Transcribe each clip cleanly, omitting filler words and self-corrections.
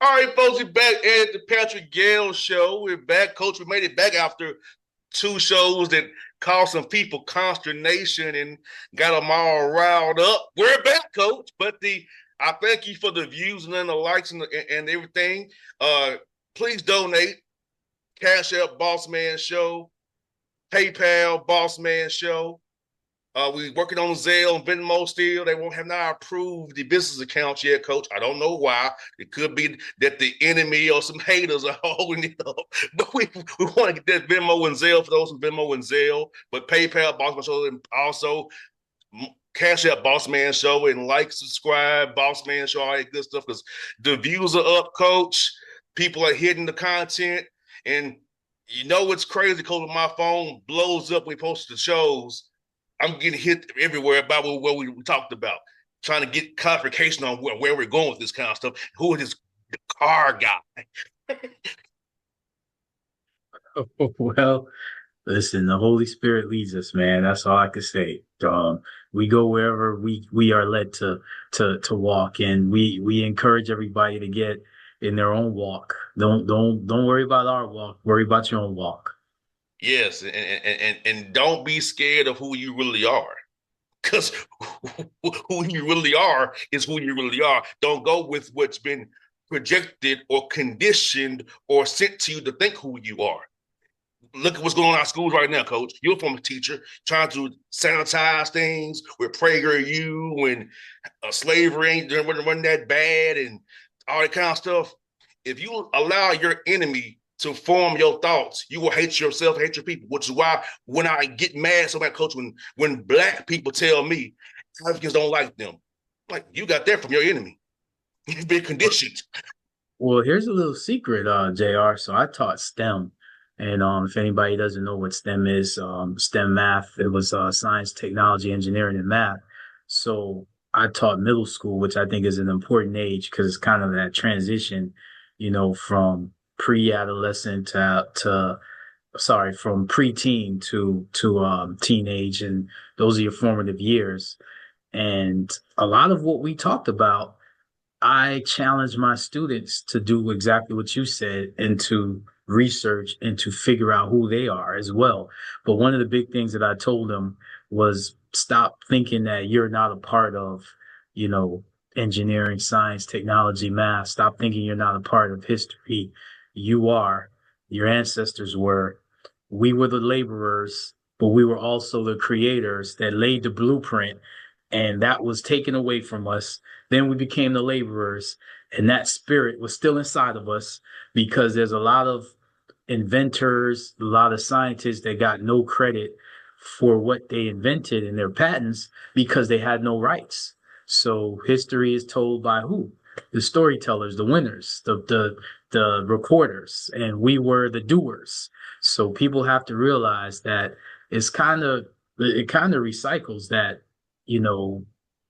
All right, folks, we're back at the Patrick Gayle show. We're back, Coach. We made it back after two shows that caused some people consternation and got them all riled up. We're back, Coach. I thank you for the views and the likes and everything. Uh, please donate. Cash App Bossman Show, PayPal Bossman Show. We working on Zelle and Venmo still. They won't have not approved the business accounts yet, Coach. I don't know why. It could be that the enemy or some haters are holding it up. But we want to get that Venmo and Zelle for those who Venmo and Zelle. But PayPal, Bossman Show, and also Cash App Boss Man Show, and like, subscribe, Boss Man Show, all that good stuff. Because the views are up, Coach. People are hitting the content. And you know what's crazy, Coach? When my phone blows up when we post the shows, I'm getting hit everywhere about what we talked about, trying to get clarification on where we're going with this kind of stuff. Who is this car guy? Well, listen, the Holy Spirit leads us, man. That's all I can say. We go wherever we are led to walk, and we encourage everybody to get in their own walk. Don't worry about our walk. Worry about your own walk. Yes, and don't be scared of who you really are. Because who you really are is who you really are. Don't go with what's been projected or conditioned or sent to you to think who you are. Look at what's going on in our schools right now, Coach. You're from a teacher trying to sanitize things with PragerU and slavery wasn't that bad and all that kind of stuff. If you allow your enemy to form your thoughts, you will hate yourself, hate your people, which is why when I get mad so bad, Coach, when black people tell me Africans don't like them, like, you got that from your enemy. You've been conditioned. Well, here's a little secret, JR. So I taught STEM. And if anybody doesn't know what STEM is, STEM math, it was science, technology, engineering, and math. So I taught middle school, which I think is an important age because it's kind of that transition, from pre-adolescent from preteen to teenage, and those are your formative years. And a lot of what we talked about, I challenge my students to do exactly what you said and to research and to figure out who they are as well. But one of the big things that I told them was stop thinking that you're not a part of, engineering, science, technology, math. Stop thinking you're not a part of history. You are. Your ancestors were. We were the laborers, but we were also the creators that laid the blueprint, and that was taken away from us. Then we became the laborers, and that spirit was still inside of us because there's a lot of inventors, a lot of scientists that got no credit for what they invented in their patents because they had no rights. So history is told by who? The storytellers, the winners, the recorders, and we were the doers. So people have to realize that it kind of recycles that, you know,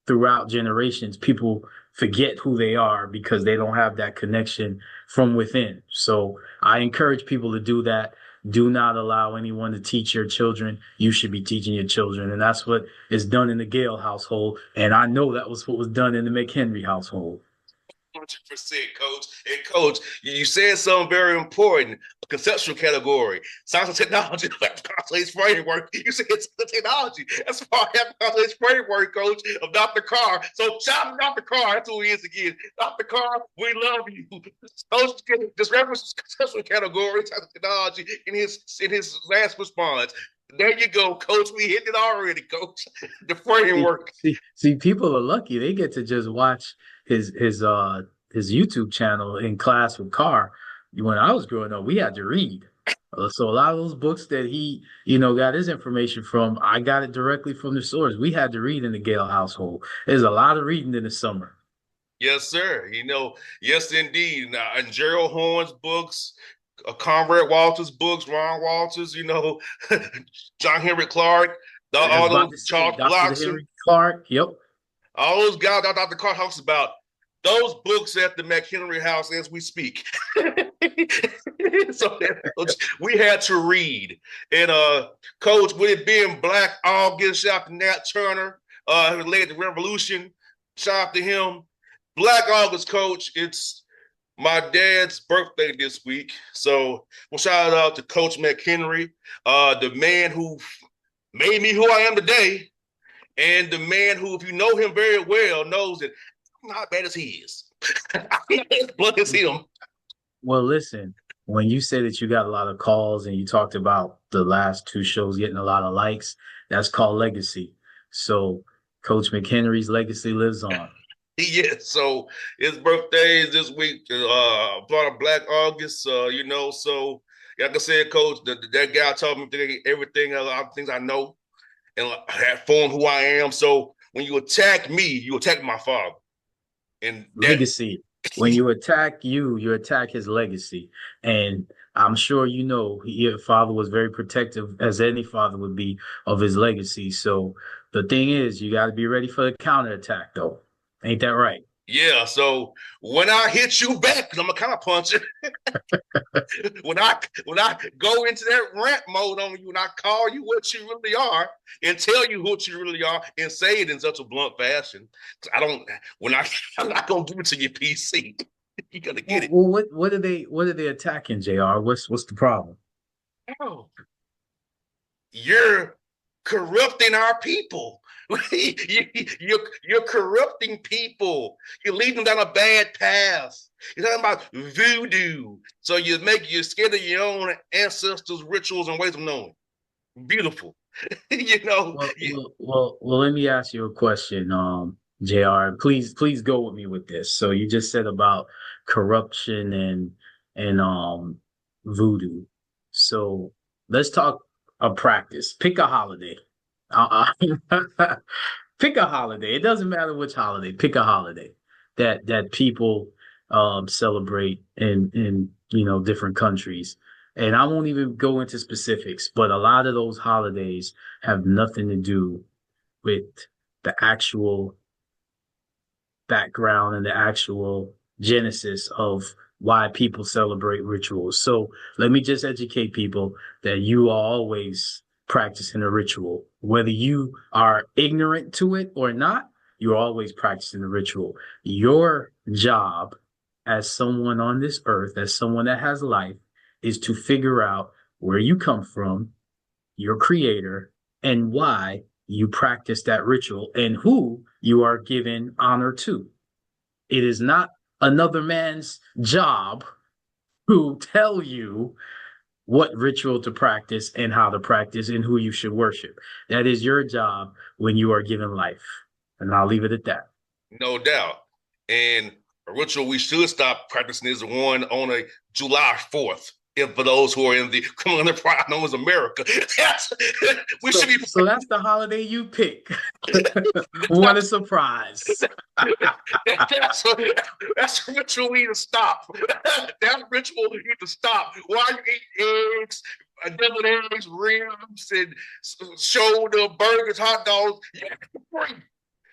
throughout generations, people forget who they are because they don't have that connection from within. So I encourage people to do that. Do not allow anyone to teach your children. You should be teaching your children. And that's what is done in the Gayle household. And I know that was what was done in the McHenry household. 100%, Coach. And Coach, you said something very important, a conceptual category. Science and technology, constellation framework. You said it's the technology. That's why I have constellation framework, Coach, of Dr. Carr. So shout out to Dr. Carr. That's who he is again. Dr. Carr, we love you. Coach just references conceptual category, science and technology in his last response. There you go, Coach. We hit it already, Coach. The framework. See, people are lucky. They get to just watch his YouTube channel in class with Carr. When I was growing up, we had to read. So a lot of those books that he, got his information from, I got it directly from the source. We had to read in the Gayle household. There's a lot of reading in the summer. Yes, sir. Yes, indeed. Now, and Gerald Horn's books, Conrad Walters' books, Ron Walters, John Henry Clark, I was all about those to say Charles Dr. Blockson, Henry Clark. Yep. all those guys that Dr. Clark talks about, those books at the McHenry House as we speak. So we had to read. And Coach, with it being Black August, shout out to Nat Turner, who led the revolution. Shout out to him. Black August, Coach, it's my dad's birthday this week. So we'll shout out to Coach McHenry, the man who made me who I am today, and the man who, if you know him very well, knows that I'm not bad as he is. I'm not as blunt as him. Well, listen, when you say that you got a lot of calls and you talked about the last two shows getting a lot of likes, that's called legacy. So Coach McHenry's legacy lives on. Yeah, so his birthday is this week, about a Black August, so like I said, Coach, that guy taught me everything, things I know, and have formed who I am. So when you attack me, you attack my father. And legacy. When you attack you attack his legacy. And I'm sure you know your father was very protective, as any father would be, of his legacy. So the thing is, you got to be ready for the counterattack, though. Ain't that right? Yeah, so when I hit you back, because I'm a kind of puncher, when I go into that rant mode on you and I call you what you really are and tell you what you really are and say it in such a blunt fashion, I'm not gonna give it to your PC. You gotta get it. Well, what are they attacking, JR? What's the problem? Oh, you're corrupting our people. You're corrupting people. You're leading them down a bad path. You're talking about voodoo. So you're scared of your own ancestors' rituals and ways of knowing. Beautiful. Well, let me ask you a question, JR. Please go with me with this. So you just said about corruption and voodoo. So let's talk a practice. Pick a holiday. Pick a holiday. It doesn't matter which holiday. Pick a holiday that people celebrate in different countries. And I won't even go into specifics, but a lot of those holidays have nothing to do with the actual background and the actual genesis of why people celebrate rituals. So let me just educate people that you are always practicing a ritual. Whether you are ignorant to it or not, you're always practicing a ritual. Your job as someone on this earth, as someone that has life, is to figure out where you come from, your creator, and why you practice that ritual and who you are giving honor to. It is not another man's job to tell you what ritual to practice and how to practice and who you should worship. That is your job when you are given life. And I'll leave it at that. No doubt. And a ritual we should stop practicing is the one on a July 4th. If for those who are in the criminal enterprise known as America. We should be. So that's the holiday you pick. What a surprise. That's a ritual we need to stop. That ritual we need to stop. Why you eat eggs, deviled eggs, ribs, and shoulder, burgers, hot dogs?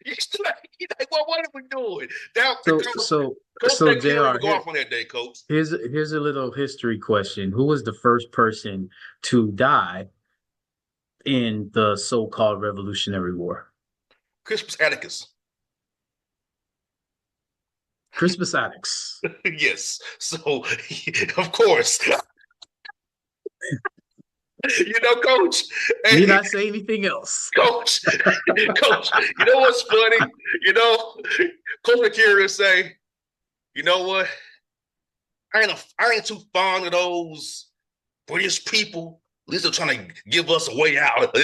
You still like, what are we doing? So JR, go off on that day, Coach. Here's a little history question. Who was the first person to die in the so-called Revolutionary War? Crispus Attucks. Crispus Attucks. Yes. So, of course. Coach. Did I say anything else? Coach, you know what's funny? Coach McCurry say, you know what? I ain't too fond of those British people. At least they're trying to give us a way out.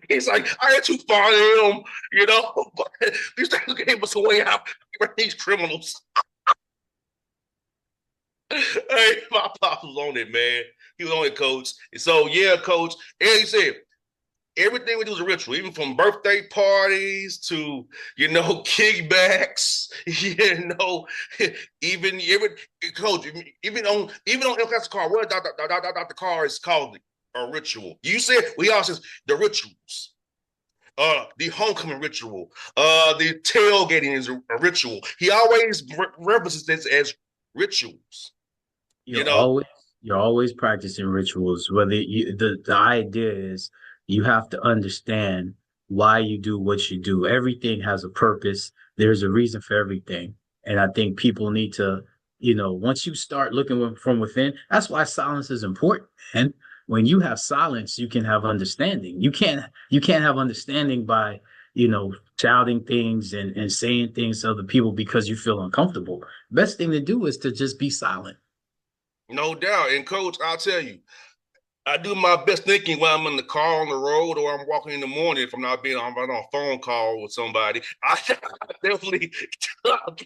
He's like, I ain't too fond of them, but at least they gave us a way out for these criminals. Hey, my pops was on it, man. He was on it, Coach. So, yeah, Coach. And he said, everything we do is a ritual, even from birthday parties to, kickbacks, even Coach, even on class car, what the car is called a ritual. You said, we all says the rituals. The homecoming ritual, the tailgating is a ritual. He always references this as rituals. You're always practicing rituals. Whether the idea is you have to understand why you do what you do. Everything has a purpose. There's a reason for everything. And I think people need to, once you start looking from within, that's why silence is important. And when you have silence, you can have understanding. You can't have understanding by, shouting things and saying things to other people because you feel uncomfortable. Best thing to do is to just be silent. No doubt. And coach, I'll tell you, I do my best thinking when I'm in the car on the road or I'm walking in the morning if I'm not being on a phone call with somebody. I definitely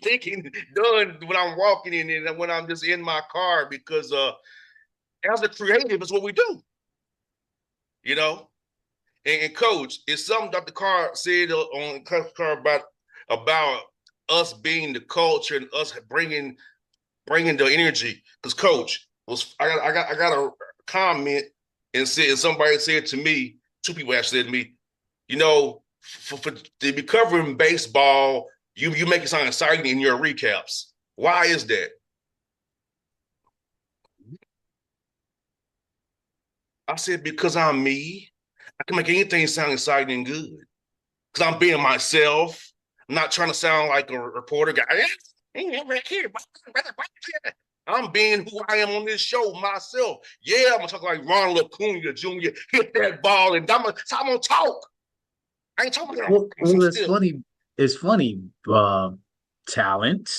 thinking done when I'm walking in and when I'm just in my car because as a creative, it's what we do, you know. And coach, it's something Dr. Carr said on Carr about us being the culture and us bringing the energy. Because coach was I got a comment and said somebody said to me, two people actually said to me, for to be covering baseball, you make it sound exciting in your recaps. Why is that? I said because I'm me. I can make anything sound exciting and good. Because I'm being myself. I'm not trying to sound like a reporter guy. I'm being who I am on this show myself. Yeah, I'm gonna talk like Ronald Acuna Jr. Hit that ball, and I'm gonna talk. I ain't talking about Well, it's still. funny. It's funny. Talent.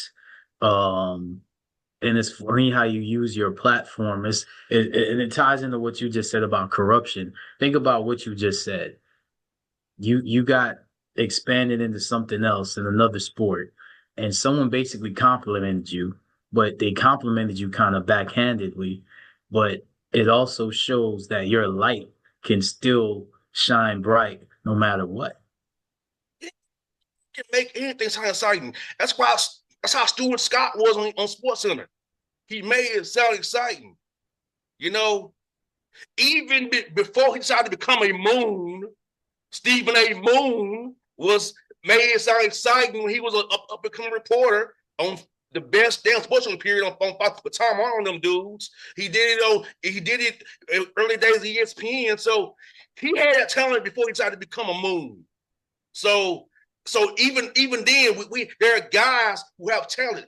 Um, and it's funny how you use your platform. And it ties into what you just said about corruption. Think about what you just said. You got expanded into something else in another sport, and someone basically complimented you, but they complimented you kind of backhandedly. But it also shows that your light can still shine bright no matter what. You can make anything sound exciting. That's how Stuart Scott was on Sports Center. He made it sound exciting. You know, even before he decided to become a Moon, Stephen A. Moon was made it sound exciting when he was a up and coming reporter on the best damn sports period on Fox with Tom Arnold them dudes. He did it early days of ESPN. So he had that talent before he decided to become a Moon. So even then there are guys who have talent.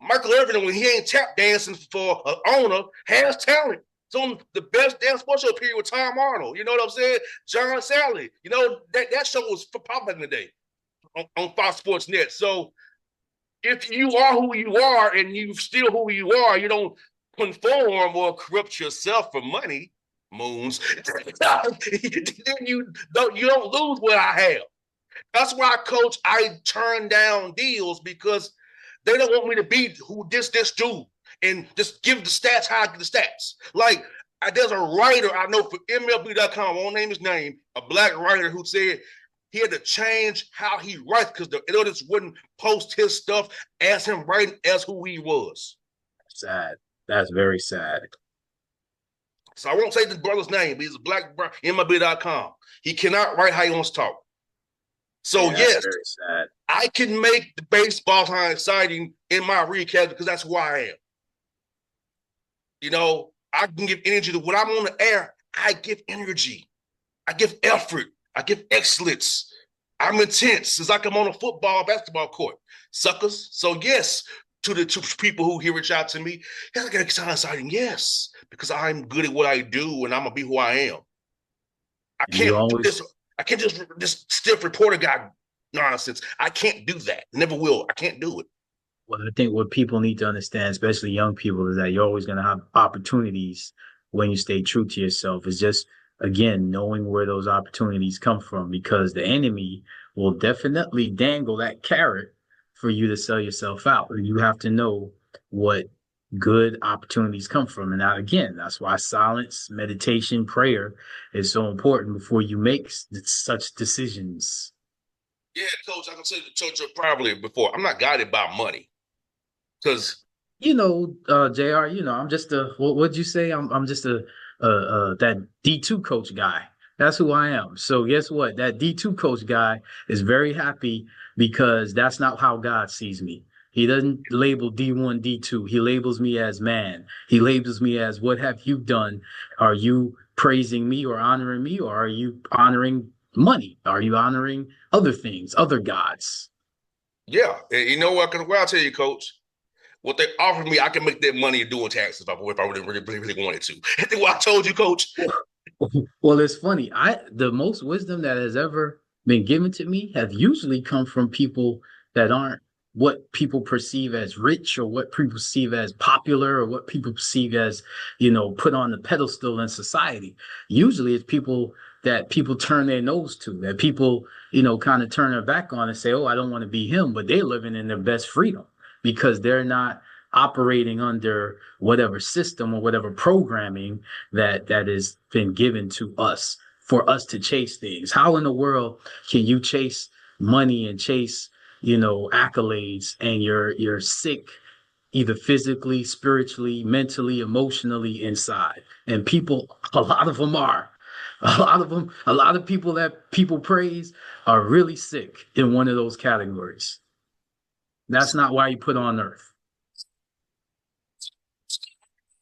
Michael Irvin, when he ain't tap dancing for an owner, has talent. So the best damn sports show period with Tom Arnold. You know what I'm saying? John Sally. That show was popular in the day on Fox Sports Net. So if you are who you are and you still who you are, you don't conform or corrupt yourself for money, Moons, then you don't lose what I have. That's why, coach, I turn down deals because they don't want me to be who this dude and just give the stats how I get the stats. Like, there's a writer I know for MLB.com, I won't name his name, a black writer who said he had to change how he writes because the editors wouldn't post his stuff as him writing as who he was. Sad. That's very sad. So I won't say this brother's name, but he's a black MLB.com. He cannot write how he wants to talk. So Yeah, that's yes, very sad. I can make the baseball time exciting in my recap because that's who I am. I can give energy to when I'm on the air. I give energy. I give effort. I give excellence. I'm intense. It's like I'm on a basketball court. Suckers. So yes, to the two people who reach out to me, yes, I get exciting. Yes, because I'm good at what I do and I'm gonna be who I am. I And you can't do always this. I can't just this stiff reporter guy nonsense. I can't do that. Never will. I can't do it. Well, I think what people need to understand, especially young people, is that you're always going to have opportunities when you stay true to yourself. It's just, again, knowing where those opportunities come from because the enemy will definitely dangle that carrot for you to sell yourself out. You have to know what good opportunities come from. And now, again, that's why silence, meditation, prayer is so important before you make such decisions. Yeah, coach, I can say the church probably before. I'm not guided by money because JR, I'm just what'd you say? I'm just that D2 coach guy. That's who I am. So guess what? That D2 coach guy is very happy because that's not how God sees me. He doesn't label D1, D2. He labels me as man. He labels me as what have you done? Are you praising me or honoring me, or are you honoring money? Are you honoring other things, other gods? Yeah, and you know what? Well, I'll tell you, Coach. What they offered me, I can make that money doing taxes if I really wanted to. And what I told you, Coach. Well, it's funny. The most wisdom that has ever been given to me have usually come from people that aren't what people perceive as rich or what people perceive as popular or what people perceive as, put on the pedestal in society. Usually it's people that people turn their nose to, that people, kind of turn their back on and say, oh, I don't want to be him, but they're living in their best freedom because they're not operating under whatever system or whatever programming that has been given to us for us to chase things. How in the world can you chase money and chase, accolades and you're sick either physically, spiritually, mentally, emotionally inside? And people, a lot of them are. A lot of people that people praise are really sick in one of those categories. That's not why you put on earth.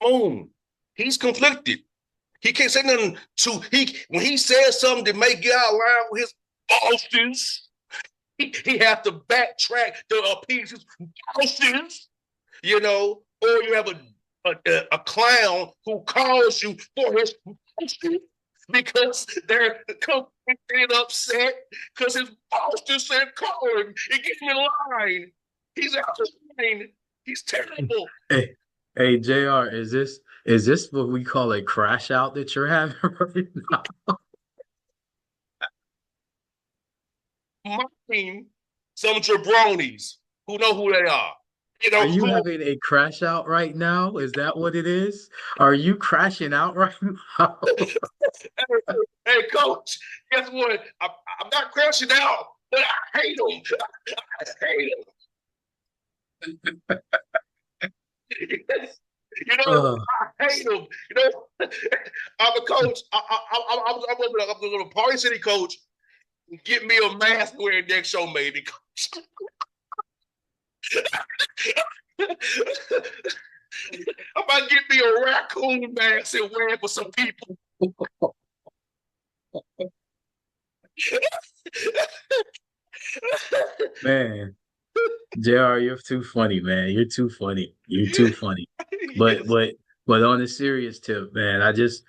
Boom. He's conflicted. He can't say nothing to when he says something that may get out of line with his bosses. He has to backtrack to appease his bosses, or you have a clown who calls you for his bosses because they're conflicted, upset because his boss just said call him and get him in line. He's out of line. He's terrible. Hey, JR, is this what we call a crash out that you're having right now? Mine, some jabronis who know who they are. Are you having a crash out right now? Is that what it is? Are you crashing out right now? Hey, Coach, guess what? I'm not crashing out, but I hate them. I hate them. Uh, I hate them. I'm a coach. I'm going to Party City coach. Get me a mask wearing next show, maybe. I might get me a raccoon mask and wear it for some people. Man, JR, you're too funny, man. You're too funny. You're too funny. But Yes. but but on a serious tip, man, I just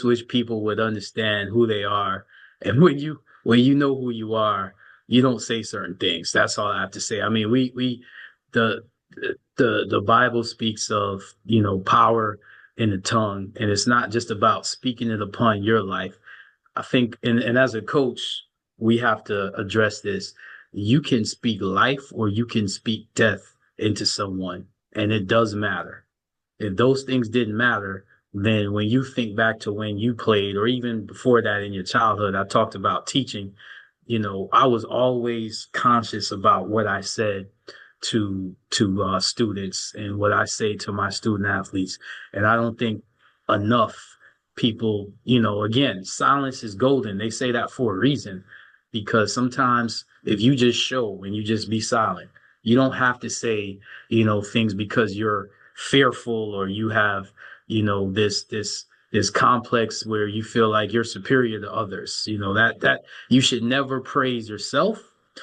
wish people would understand who they are. And when you know who you are, you don't say certain things. That's all I have to say. I mean, the the Bible speaks of, power in the tongue, and it's not just about speaking it upon your life. I think, and as a coach, we have to address this. You can speak life or you can speak death into someone, and it does matter. If those things didn't matter, then when you think back to when you played, or even before that in your childhood, I talked about teaching. I was always conscious about what I said to students and what I say to my student athletes, and I don't think enough people, again, silence is golden. They say that for a reason, because sometimes if you just show and you just be silent, you don't have to say, things because you're fearful or you have, this complex where you feel like you're superior to others. That you should never praise yourself.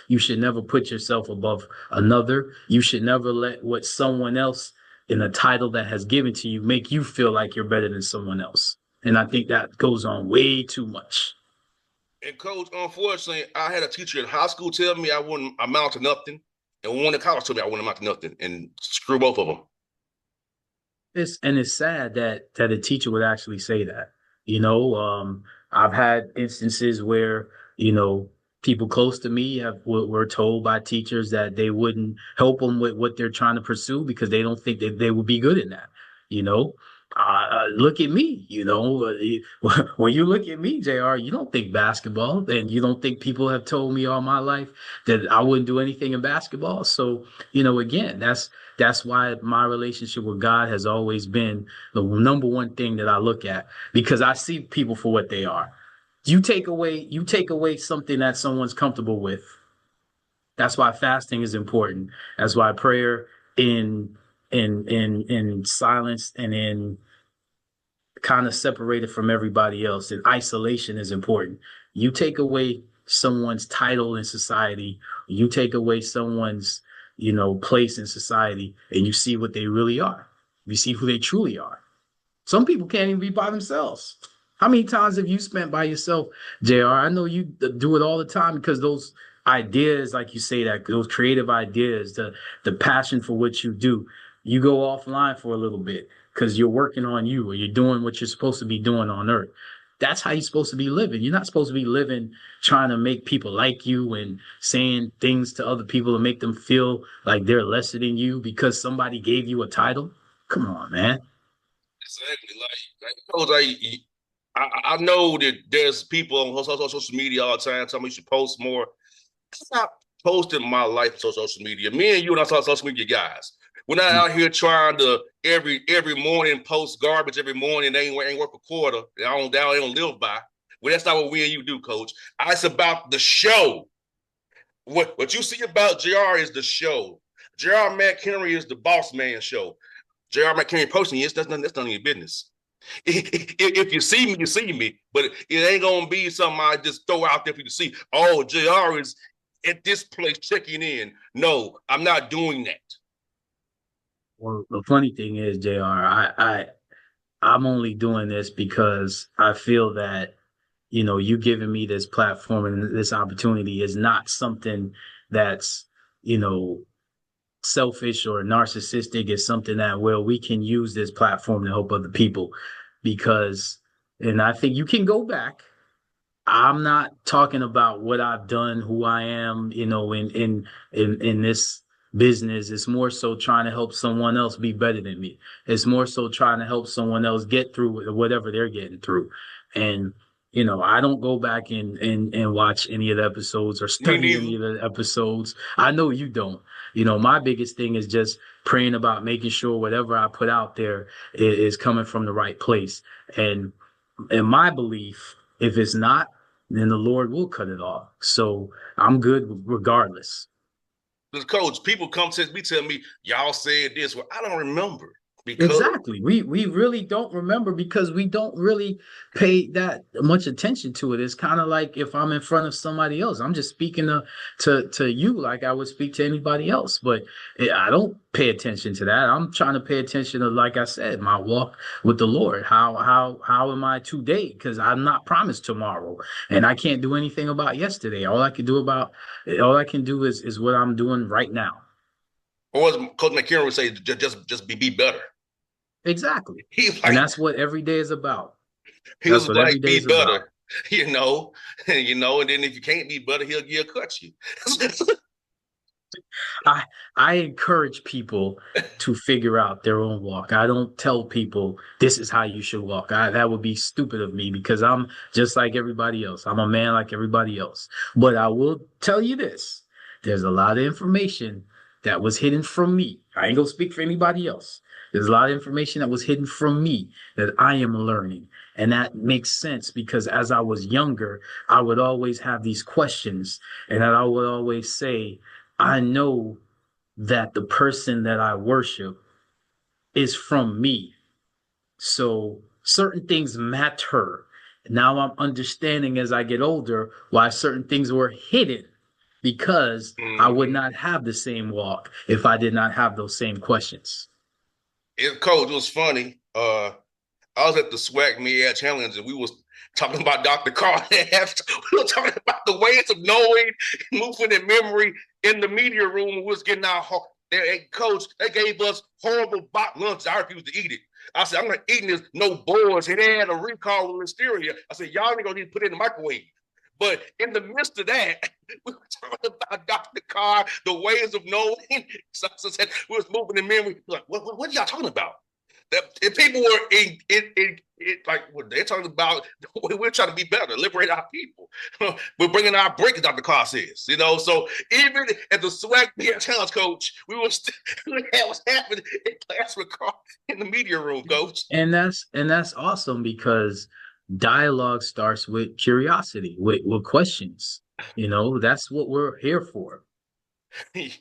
You should never put yourself above another. You should never let what someone else in a title that has given to you make you feel like you're better than someone else. And I think that goes on way too much. And coach, unfortunately, I had a teacher in high school tell me I wouldn't amount to nothing, and one in college told me I wouldn't amount to nothing, and screw both of them. It's sad that a teacher would actually say that. I've had instances where, people close to me were told by teachers that they wouldn't help them with what they're trying to pursue because they don't think that they would be good in that. You know, look at me. When you look at me, Jr., you don't think basketball, and you don't think people have told me all my life that I wouldn't do anything in basketball. So, again, that's why my relationship with God has always been the number one thing that I look at, because I see people for what they are. You take away something that someone's comfortable with. That's why fasting is important. That's why prayer in silence and in kind of separated from everybody else, and isolation is important. You take away someone's title in society You take away someone's, place in society and you see what they really are. You see who they truly are. Some people can't even be by themselves. How many times have you spent by yourself, JR? I know you do it all the time because those ideas, like you say, that those creative ideas, the passion for what you do, you go offline for a little bit because you're working on you or you're doing what you're supposed to be doing on earth. That's how you're supposed to be living. You're not supposed to be living trying to make people like you and saying things to other people to make them feel like they're lesser than you because somebody gave you a title. Come on, man. Exactly. Coach, I know that there's people on social media all the time telling me you should post more. I'm not posting my life on social media. Me and you and I saw social media guys. We're not out here trying to every morning post garbage every morning. They ain't worth a quarter. They don't live by. Well, that's not what we and you do, Coach. It's about the show. What you see about JR is the show. JR McHenry is the boss man show. JR McHenry posting yes, that's none of your business. If you see me, you see me, but it ain't gonna be something I just throw out there for you to see. Oh, JR is at this place checking in. No, I'm not doing that. Well, the funny thing is, JR, I'm only doing this because I feel that, you giving me this platform and this opportunity is not something that's, you know, selfish or narcissistic. It's something that, well, we can use this platform to help other people because, and I think you can go back. I'm not talking about what I've done, who I am, in this business. It's more so trying to help someone else be better than me. It's more so trying to help someone else get through whatever they're getting through. And I don't go back and watch any of the episodes or Me study neither. any of the episodes. I know you don't. My biggest thing is just praying about making sure whatever I put out there is coming from the right place. And in my belief, if it's not, then the Lord will cut it off. So I'm good regardless. Because coach, people come to me tell me y'all said this. Well, I don't remember because Exactly. We really don't remember because we don't really pay that much attention to it. It's kind of like if I'm in front of somebody else, I'm just speaking to you like I would speak to anybody else. But I don't pay attention to that. I'm trying to pay attention to, like I said, my walk with the Lord. How am I today? Because I'm not promised tomorrow, and I can't do anything about yesterday. All I can do is what I'm doing right now. or as Coach McKinnon would say, just be better. Exactly. He's And like that's what every day is about. he That's was what every like day be is about. better, you know, and then if you can't be better, he'll cut you. I I encourage people to figure out their own walk. I don't tell people this is how you should walk. That would be stupid of me because I'm just like everybody else. I'm a man like everybody else. But I will tell you this. There's a lot of information that was hidden from me. I ain't gonna speak for anybody else. There's a lot of information that was hidden from me that I am learning. And that makes sense because as I was younger, I would always have these questions and I would always say, I know that the person that I worship is from me. So certain things matter. Now I'm understanding as I get older why certain things were hidden because I would Mm-hmm. not have the same walk if I did not have those same questions. Coach, it was funny. I was at the SWAC Mid Challenge and we was talking about Dr. Carl. We were talking about the ways of knowing, moving in memory in the media room. We was getting our coach. They gave us horrible box lunch. I refused to eat it. I said, I'm not eating this. No boards. And they had a recall with Listeria. I said, y'all ain't gonna need to put it in the microwave. But in the midst of that, we were talking about Dr. Carr, the ways of knowing. So I said, we was moving in memory. Like, what are y'all talking about? If people were like what they're talking about, we're trying to be better, liberate our people. We're bringing our breakers, Dr. Carr says, So even at the SWAC being challenge, coach, we were still that was happening in class with Carr in the media room, coach. And that's awesome because dialogue starts with curiosity, with questions. That's what we're here for. And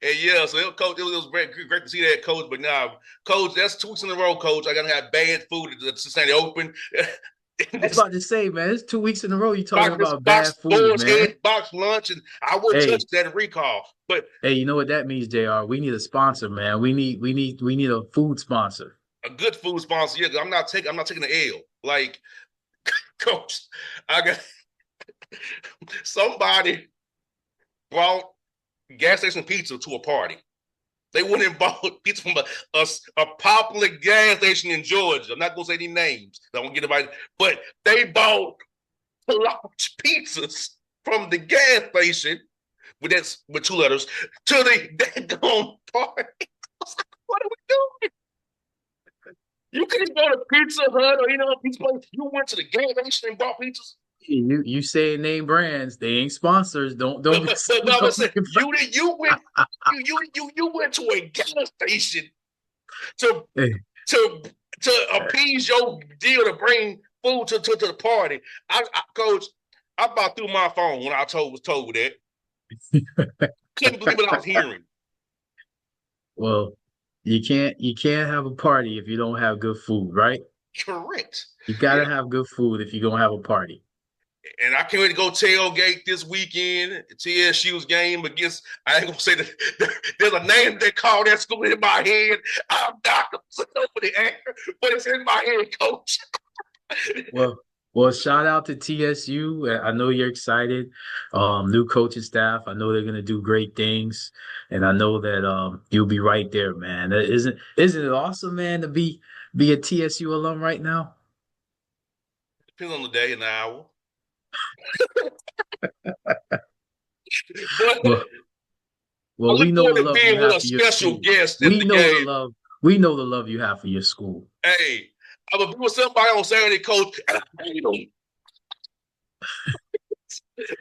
yeah, so coach, it was great to see that, coach. But now, coach, that's 2 weeks in a row, coach. I gotta have bad food at the Cincinnati Open. I was about to say, man, it's 2 weeks in a row you talking This about box bad food, boys man. head box lunch, and I wouldn't touch Hey, that recall. But hey, you know what that means, JR? We need a sponsor, man. We need a food sponsor. a good food sponsor, yeah. I'm not taking the L. Like, coach, I got somebody brought gas station pizza to a party. They went and bought pizza from a popular gas station in Georgia. I'm not gonna say any names. I won't get anybody, but they bought large pizzas from the gas station with two letters to the daggone party. I was like, what are we doing? You couldn't go to Pizza Hut or pizza place. You went to the gas station and bought pizzas. You say name brands, they ain't sponsors. Don't But don't be but but, but I'm gonna don't say make it. you went to a gas station to Hey, to appease your deal to bring food to the party. Coach, I about threw my phone when I was told that. Couldn't believe what I was hearing. well, you can't have a party if you don't have good food, right? Correct. You Yeah. gotta have good food if you're gonna have a party. And I can't wait to go tailgate this weekend. TSU's game against, I ain't gonna say that there's a name they call that school in my head. I'm not gonna say over the air, but it's in my head, coach. Well, well, shout out to TSU. I know you're excited. New coaching staff. I know they're gonna do great things, and I know that you'll be right there, man. Isn't it awesome, man, to be a TSU alum right now? Depends on the day and the hour. But Well, I well, look we know forward the to love you being with have a for your special school. guest in We the know the game. love. We know the love you have for your school. Hey, I'm gonna be with somebody on Saturday, coach.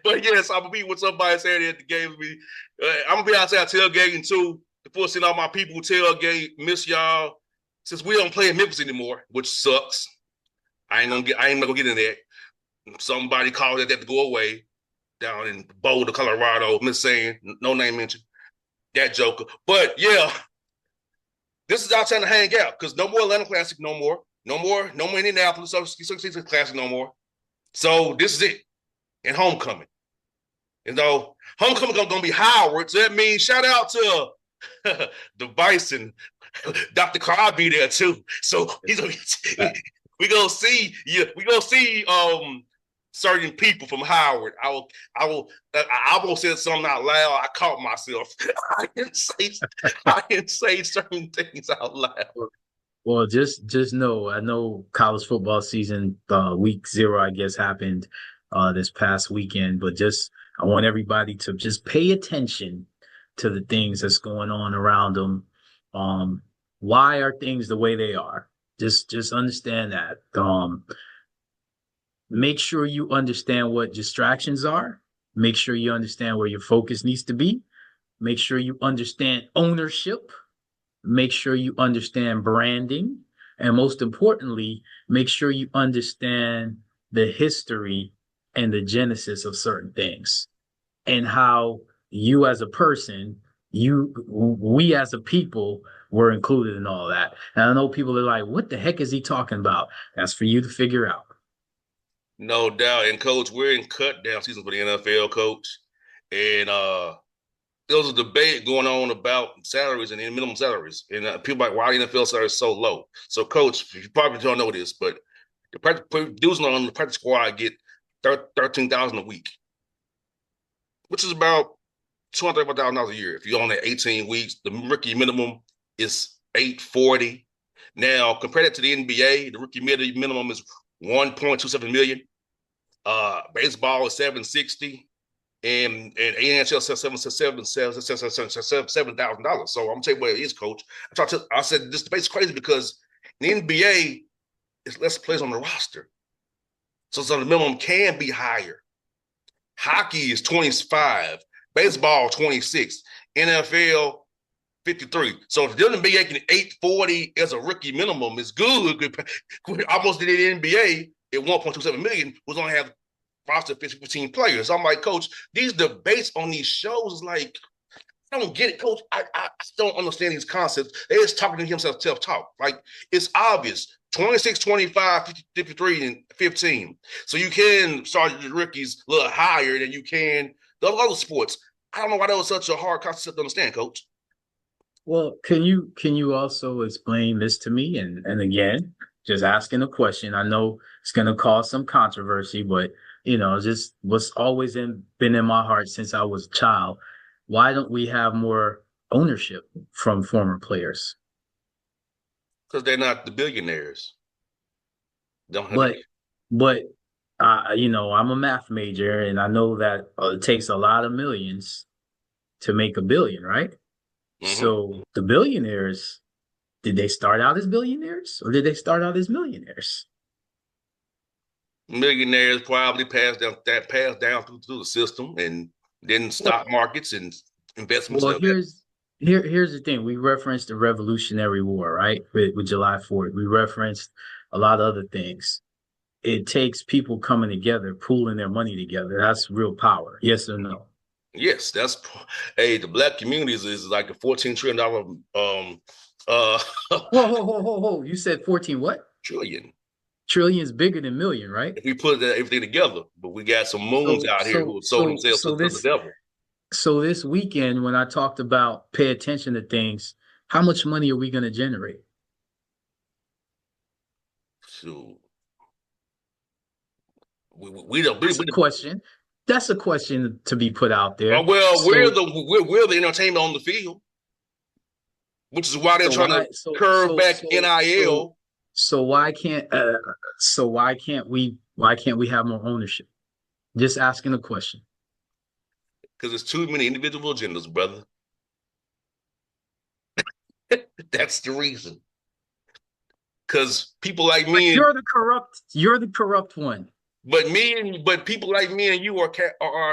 But yes, I'm gonna be with somebody Saturday at the game. I'm gonna be outside tailgating too. Before seeing all my people who tailgate, miss y'all. Since we don't play in Memphis anymore, which sucks. I ain't not gonna get in that. Somebody called that to go away down in Boulder, Colorado. Miss saying no name mentioned that joker. But yeah, this is our time to hang out because no more Atlanta Classic, no more Indianapolis Classic, no more. So this is it. And homecoming. Homecoming gonna be Howard. So that means shout out to the Bison. Dr. Carr be there too. So he's gonna we gonna see certain people from Howard. I will say something out loud. I caught myself. I didn't say certain things out loud. Well, just know, I know college football season, week 0, I guess, happened this past weekend, but just I want everybody to just pay attention to the things that's going on around them. Why are things the way they are? Just understand that. Make sure you understand what distractions are. Make sure you understand where your focus needs to be. Make sure you understand ownership. Make sure you understand branding. And most importantly, make sure you understand the history and the genesis of certain things and how you as a person, we as a people were included in all that. And I know people are like, what the heck is he talking about? That's for you to figure out. No doubt. And coach, we're in cut down season for the NFL, coach. And there was a debate going on about salaries and minimum salaries. And people are like, why the NFL salary is so low? So, coach, you probably don't know this, but the producers on the practice squad get $13,000 a week, which is about $235,000 a year. If you're on that 18 weeks, the rookie minimum is $840. Now, compare that to the NBA, the rookie minimum is $1.27 million. Baseball is $760, and NHL says $7,000. So I'm gonna tell you what it is, coach. I said this debate's crazy because in the NBA, it's less players on the roster, so the minimum can be higher. Hockey is 25, baseball 26, NFL 53. So if the NBA getting 840 as a rookie minimum is good. Almost did the NBA at 1.27 million was only have roster 15 players. I'm like, coach, these debates on these shows is like, I don't get it, coach. I don't understand these concepts. They're just talking to himself self-talk. Like, it's obvious. 26, 25, 53, and 15. So you can start your rookies a little higher than you can the other sports. I don't know why that was such a hard concept to understand, Coach. Well, can you also explain this to me? And again, just asking a question. I know it's going to cause some controversy, but just what's always been in my heart since I was a child. Why don't we have more ownership from former players? Because they're not the billionaires. They don't have the. But but I'm a math major, and I know that it takes a lot of millions to make a billion, right? Mm-hmm. So the billionaires, did they start out as billionaires or did they start out as millionaires? Millionaires probably passed down through the system, and then Well, stock markets and investments well, of that. here's the thing. We referenced the Revolutionary War, right? With July 4th. We referenced a lot of other things. It takes people coming together, pooling their money together. That's real power. Yes or no? Yes, that's the black communities is like a $14 trillion uh Whoa. You said 14 what? trillion. Trillions bigger than million, right? If we put everything together, but we got some moons So out here who so have sold so themselves so to the this devil. so this weekend when I talked about pay attention to things, how much money are we going to generate? So we don't That's a question. That's a question to be put out there. well, So we're the entertainment on the field, which is why they're so trying to why so curve so back so so NIL so why can't we have more ownership? Just asking a question. because there's too many individual agendas, brother. That's the reason. Because people like But me and you're the corrupt one. but people like me and you are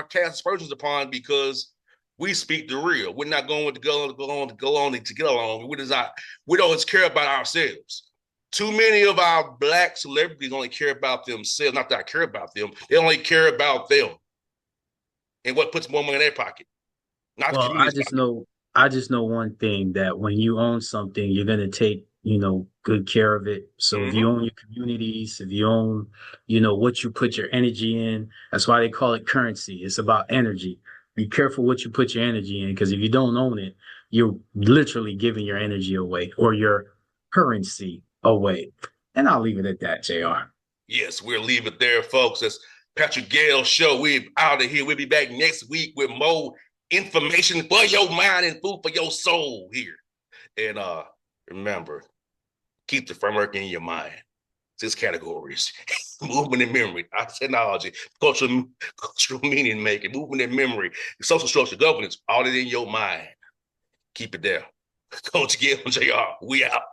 cast aspersions upon because we speak the real. We're not going with the go on to get along. We don't care about ourselves. Too many of our black celebrities only care about themselves. Not that I care about them. They only care about them and what puts more money in their pocket, not the Well, I community's just pocket. know I just know one thing that when you own something, you're gonna take, good care of it. So if you Mm-hmm. own your communities, if you own, what you put your energy in, that's why they call it currency. It's about energy. Be careful what you put your energy in, because if you don't own it, you're literally giving your energy away or your currency away. And I'll leave it at that, JR. Yes, we'll leave it there, folks. That's Patrick Gayle show. We're out of here. We'll be back next week with more information for your mind and food for your soul here. And remember, keep the framework in your mind. 6 categories: movement and memory, technology, cultural meaning making, movement and memory, social structure, governance, all it in your mind. Keep it there. Coach Gayle and JR, we out.